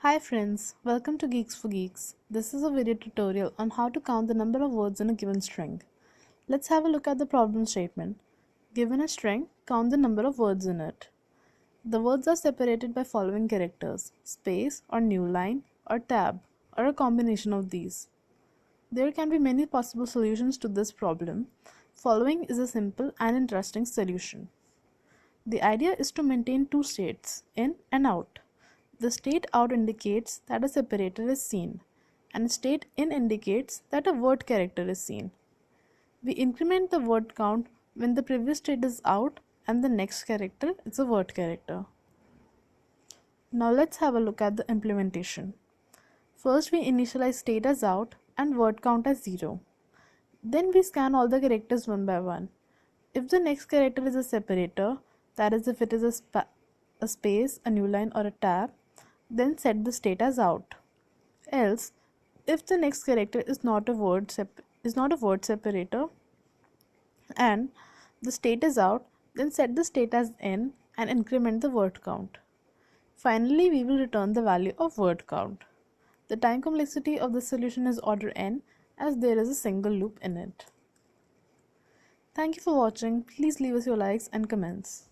Hi friends, welcome to Geeks for Geeks. This is a video tutorial on how to count the number of words in a given string. Let's have a look at the problem statement. Given a string, count the number of words in it. The words are separated by following characters: space or new line or tab or a combination of these. There can be many possible solutions to this problem. Following is a simple and interesting solution. The idea is to maintain two states, in and out. The state out indicates that a separator is seen, and state in indicates that a word character is seen. We increment the word count when the previous state is out and the next character is a word character. Now let's have a look at the implementation. First we initialize state as out and word count as 0. Then we scan all the characters one by one. If the next character is a separator, that is if it is a space, a new line or a tab, then set the state as out. Else, if the next character is not a word separator and the state is out, then set the state as in and increment the word count. Finally, we will return the value of word count. The time complexity of the solution is order n, as there is a single loop in it. Thank you for watching. Please leave us your likes and comments.